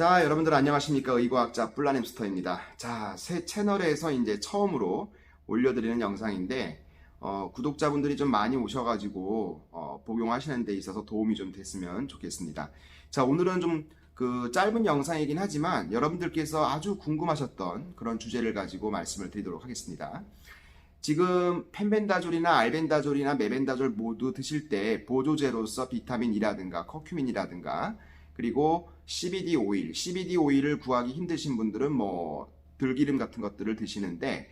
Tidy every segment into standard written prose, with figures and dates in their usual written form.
자, 여러분들 안녕하십니까? 의과학자 뿔라햄스터입니다. 자, 새 채널에서 이제 처음으로 올려드리는 영상인데, 구독자분들이 좀 많이 오셔가지고, 복용하시는 데 있어서 도움이 좀 됐으면 좋겠습니다. 자, 오늘은 좀 짧은 영상이긴 하지만 여러분들께서 아주 궁금하셨던 그런 주제를 가지고 말씀을 드리도록 하겠습니다. 지금 펜벤다졸이나 알벤다졸이나 메벤다졸 모두 드실 때 보조제로서 비타민이라든가 커큐민이라든가 그리고 CBD 오일, CBD 오일을 구하기 힘드신 분들은 뭐 들기름 같은 것들을 드시는데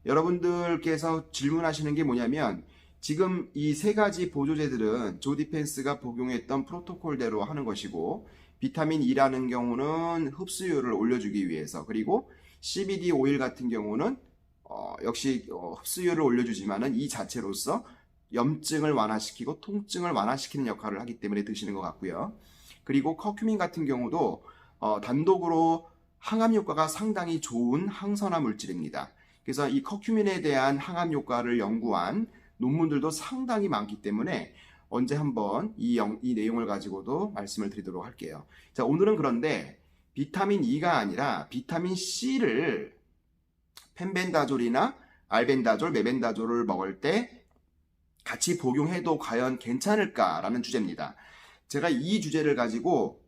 여러분들께서 질문하시는 게 뭐냐면 지금 이 세 가지 보조제들은 조 디펜스가 복용했던 프로토콜대로 하는 것이고 비타민 E라는 경우는 흡수율을 올려주기 위해서 그리고 CBD 오일 같은 경우는 역시 흡수율을 올려주지만은 이 자체로서 염증을 완화시키고 통증을 완화시키는 역할을 하기 때문에 드시는 것 같고요. 그리고 커큐민 같은 경우도 단독으로 항암 효과가 상당히 좋은 항산화 물질입니다. 그래서 이 커큐민에 대한 항암 효과를 연구한 논문들도 상당히 많기 때문에 언제 한번 이 내용을 가지고도 말씀을 드리도록 할게요. 자, 오늘은 그런데 비타민 E가 아니라 비타민 C를 펜벤다졸이나 알벤다졸, 메벤다졸을 먹을 때 같이 복용해도 과연 괜찮을까라는 주제입니다. 제가 이 주제를 가지고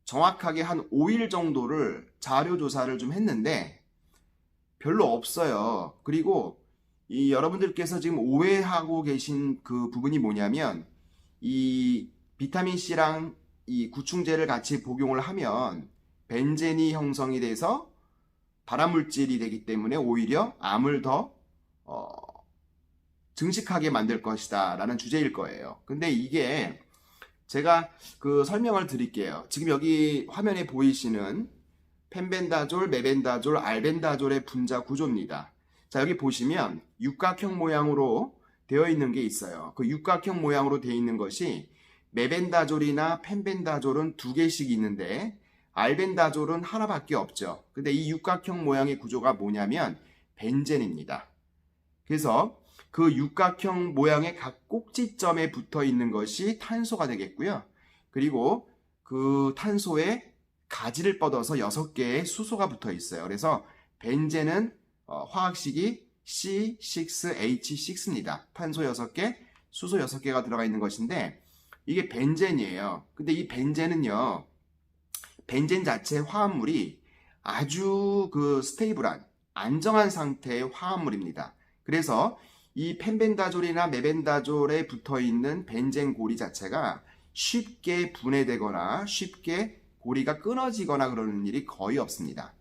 정확하게 한 5일 정도를 자료 조사를 좀 했는데 별로 없어요. 그리고 이 여러분들께서 지금 오해하고 계신 그 부분이 뭐냐면 이 비타민 C랑 이 구충제를 같이 복용을 하면 벤젠이 형성이 돼서 발암물질이 되기 때문에 오히려 암을 더 증식하게 만들 것이다 라는 주제일 거예요. 근데 이게 제가 설명을 드릴게요. 지금 여기 화면에 보이시는 펜벤다졸, 메벤다졸, 알벤다졸의 분자 구조입니다. 자, 여기 보시면 육각형 모양으로 되어 있는 게 있어요. 그 육각형 모양으로 되어 있는 것이 메벤다졸이나 펜벤다졸은 2개씩 있는데 알벤다졸은 하나밖에 없죠. 근데 이 육각형 모양의 구조가 뭐냐면 벤젠입니다. 그래서 그 육각형 모양의 각 꼭지점에 붙어 있는 것이 탄소가 되겠고요. 그리고 그 탄소에 가지를 뻗어서 6개의 수소가 붙어 있어요. 그래서 벤젠은 화학식이 C6H6입니다. 탄소 6개, 수소 6개가 들어가 있는 것인데 이게 벤젠이에요. 근데 이 벤젠은요. 벤젠 자체 화합물이 아주 스테이블한 안정한 상태의 화합물입니다. 그래서 이 펜벤다졸이나 메벤다졸에 붙어있는 벤젠 고리 자체가 쉽게 분해되거나 쉽게 고리가 끊어지거나 그러는 일이 거의 없습니다.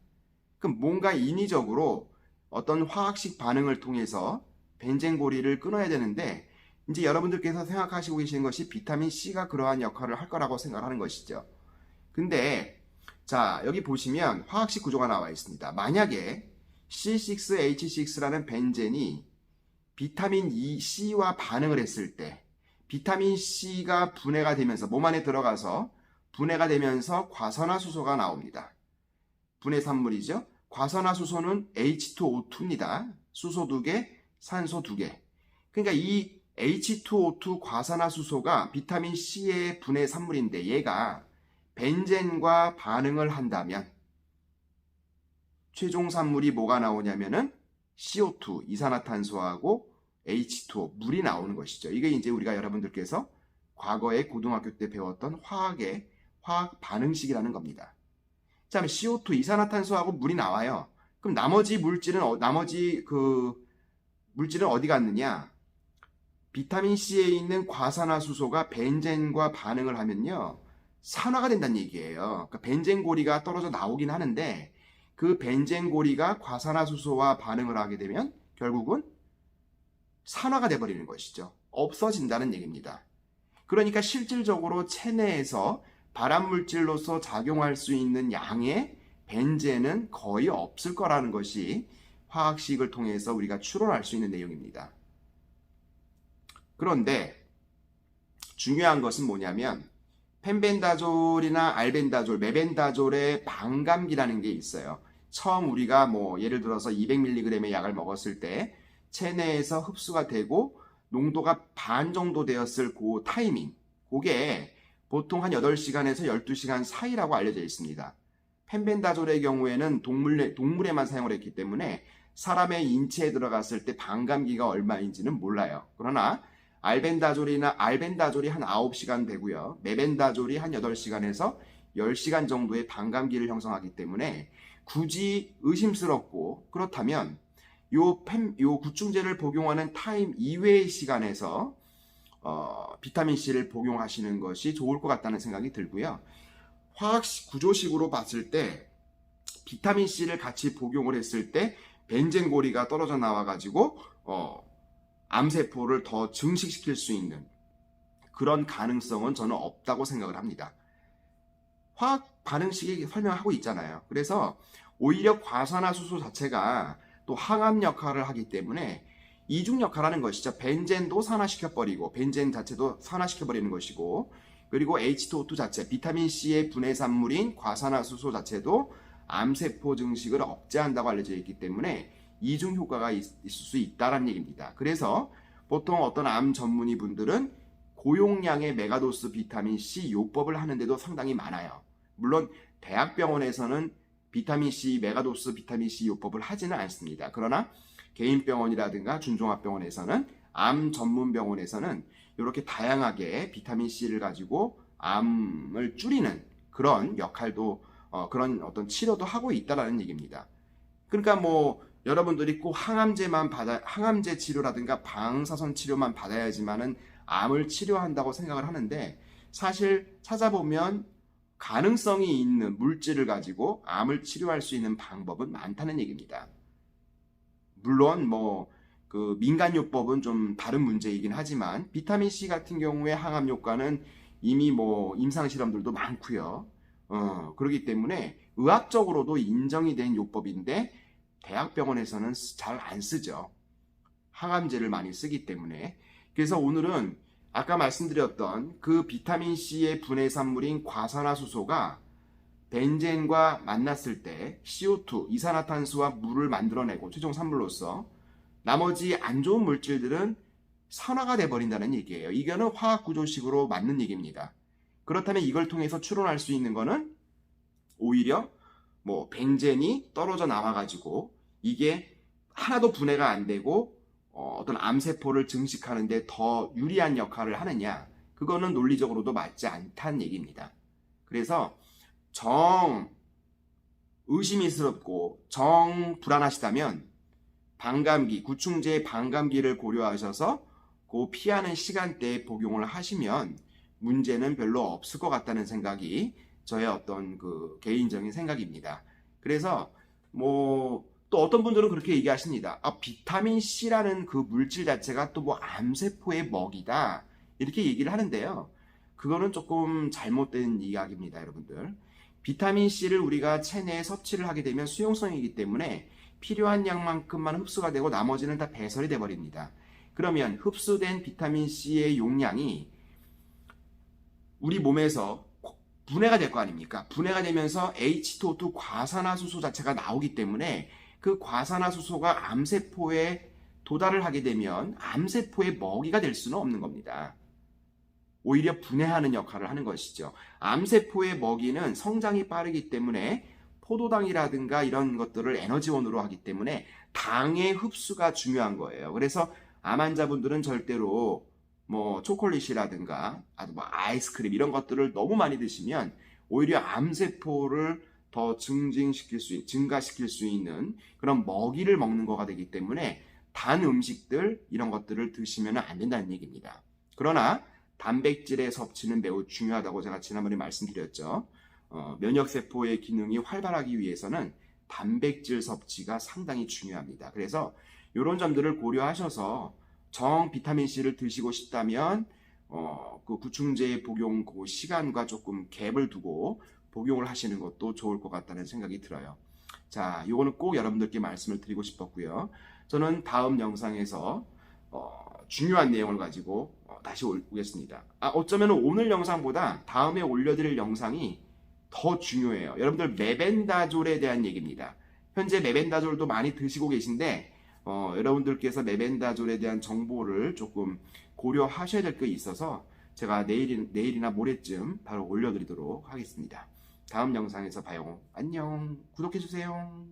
그럼 뭔가 인위적으로 어떤 화학식 반응을 통해서 벤젠 고리를 끊어야 되는데 이제 여러분들께서 생각하시고 계시는 것이 비타민 C가 그러한 역할을 할 거라고 생각하는 것이죠. 근데 자, 여기 보시면 화학식 구조가 나와 있습니다. 만약에 C6H6라는 벤젠이 비타민 C와 반응을 했을 때 비타민 C가 분해가 되면서 몸 안에 들어가서 분해가 되면서 과산화수소가 나옵니다. 분해산물이죠. 과산화수소는 H2O2입니다. 수소 2개, 산소 2개. 그러니까 이 H2O2 과산화수소가 비타민 C의 분해산물인데 얘가 벤젠과 반응을 한다면 최종 산물이 뭐가 나오냐면은 CO2, 이산화탄소하고 H2O, 물이 나오는 것이죠. 이게 이제 우리가 여러분들께서 과거에 고등학교 때 배웠던 화학 반응식이라는 겁니다. 자, CO2, 이산화탄소하고 물이 나와요. 그럼 나머지 물질은 어디 갔느냐? 비타민 C에 있는 과산화수소가 벤젠과 반응을 하면요. 산화가 된다는 얘기예요. 그러니까 벤젠 고리가 떨어져 나오긴 하는데 그 벤젠 고리가 과산화수소와 반응을 하게 되면 결국은 산화가 돼버리는 것이죠. 없어진다는 얘기입니다. 그러니까 실질적으로 체내에서 발암물질로서 작용할 수 있는 양의 벤젠은 거의 없을 거라는 것이 화학식을 통해서 우리가 추론할 수 있는 내용입니다. 그런데 중요한 것은 뭐냐면 펜벤다졸이나 알벤다졸, 메벤다졸의 반감기라는 게 있어요. 처음 우리가 예를 들어서 200mg의 약을 먹었을 때 체내에서 흡수가 되고 농도가 반 정도 되었을 그 타이밍, 그게 보통 한 8시간에서 12시간 사이라고 알려져 있습니다. 펜벤다졸의 경우에는 동물에만 사용을 했기 때문에 사람의 인체에 들어갔을 때 반감기가 얼마인지는 몰라요. 그러나 알벤다졸이 한 9시간 되고요. 메벤다졸이 한 8시간에서 10시간 정도의 반감기를 형성하기 때문에 굳이 의심스럽고, 그렇다면 요 구충제를 복용하는 타임 이외의 시간에서 비타민C를 복용하시는 것이 좋을 것 같다는 생각이 들고요. 화학 구조식으로 봤을 때 비타민C를 같이 복용을 했을 때 벤젠고리가 떨어져 나와가지고 암세포를 더 증식시킬 수 있는 그런 가능성은 저는 없다고 생각을 합니다. 화학 반응식이 설명하고 있잖아요. 그래서 오히려 과산화수소 자체가 또 항암 역할을 하기 때문에 이중 역할을 하는 것이죠. 벤젠도 산화시켜버리고, 벤젠 자체도 산화시켜버리는 것이고, 그리고 H2O2 자체, 비타민C의 분해산물인 과산화수소 자체도 암세포 증식을 억제한다고 알려져 있기 때문에 이중 효과가 있을 수 있다는 얘기입니다. 그래서 보통 어떤 암 전문의 분들은 고용량의 메가도스 비타민C 요법을 하는데도 상당히 많아요. 물론 대학병원에서는 비타민C, 메가도스 비타민C 요법을 하지는 않습니다. 그러나 개인병원이라든가 준종합병원에서는, 암 전문병원에서는 이렇게 다양하게 비타민C를 가지고 암을 줄이는 그런 역할도, 그런 어떤 치료도 하고 있다라는 얘기입니다. 그러니까 여러분들이 꼭 항암제 치료라든가 방사선 치료만 받아야지만은 암을 치료한다고 생각을 하는데, 사실 찾아보면 가능성이 있는 물질을 가지고 암을 치료할 수 있는 방법은 많다는 얘기입니다. 물론 그 민간요법은 좀 다른 문제이긴 하지만 비타민C 같은 경우에 항암 효과는 이미 임상실험들도 많고요. 그렇기 때문에 의학적으로도 인정이 된 요법인데 대학병원에서는 잘 안 쓰죠. 항암제를 많이 쓰기 때문에. 그래서 오늘은 아까 말씀드렸던 그 비타민C의 분해산물인 과산화수소가 벤젠과 만났을 때 CO2, 이산화탄소와 물을 만들어내고 최종 산물로서 나머지 안 좋은 물질들은 산화가 돼버린다는 얘기예요. 이거는 화학구조식으로 맞는 얘기입니다. 그렇다면 이걸 통해서 추론할 수 있는 거는 오히려 벤젠이 떨어져 나와가지고 이게 하나도 분해가 안 되고 어떤 암세포를 증식하는데 더 유리한 역할을 하느냐, 그거는 논리적으로도 맞지 않다는 얘기입니다. 그래서 정 의심스럽고 정 불안하시다면 반감기, 구충제의 반감기를 고려하셔서 그 피하는 시간대에 복용을 하시면 문제는 별로 없을 것 같다는 생각이 저의 어떤 그 개인적인 생각입니다. 그래서 또 어떤 분들은 그렇게 얘기하십니다. 비타민C라는 그 물질 자체가 또 암세포의 먹이다, 이렇게 얘기를 하는데요. 그거는 조금 잘못된 이야기입니다, 여러분들. 비타민C를 우리가 체내에 섭취를 하게 되면 수용성이기 때문에 필요한 양만큼만 흡수가 되고 나머지는 다 배설이 돼버립니다. 그러면 흡수된 비타민C의 용량이 우리 몸에서 분해가 될 거 아닙니까? 분해가 되면서 H2O2 과산화수소 자체가 나오기 때문에 그 과산화수소가 암세포에 도달을 하게 되면 암세포의 먹이가 될 수는 없는 겁니다. 오히려 분해하는 역할을 하는 것이죠. 암세포의 먹이는 성장이 빠르기 때문에 포도당이라든가 이런 것들을 에너지원으로 하기 때문에 당의 흡수가 중요한 거예요. 그래서 암 환자분들은 절대로 초콜릿이라든가 아이스크림 이런 것들을 너무 많이 드시면 오히려 암세포를 더 증가시킬 수 있는 그런 먹이를 먹는 거가 되기 때문에 단 음식들 이런 것들을 드시면 안 된다는 얘기입니다. 그러나 단백질의 섭취는 매우 중요하다고 제가 지난번에 말씀드렸죠. 면역세포의 기능이 활발하기 위해서는 단백질 섭취가 상당히 중요합니다. 그래서 이런 점들을 고려하셔서 정 비타민C를 드시고 싶다면 그 구충제의 복용 그 시간과 조금 갭을 두고 복용을 하시는 것도 좋을 것 같다는 생각이 들어요. 자, 이거는 꼭 여러분들께 말씀을 드리고 싶었고요. 저는 다음 영상에서 중요한 내용을 가지고 다시 오겠습니다. 어쩌면 오늘 영상보다 다음에 올려드릴 영상이 더 중요해요. 여러분들 메벤다졸에 대한 얘기입니다. 현재 메벤다졸도 많이 드시고 계신데 여러분들께서 메벤다졸에 대한 정보를 조금 고려하셔야 될 게 있어서 제가 내일이나 모레쯤 바로 올려드리도록 하겠습니다. 다음 영상에서 봐요. 안녕. 구독해주세요.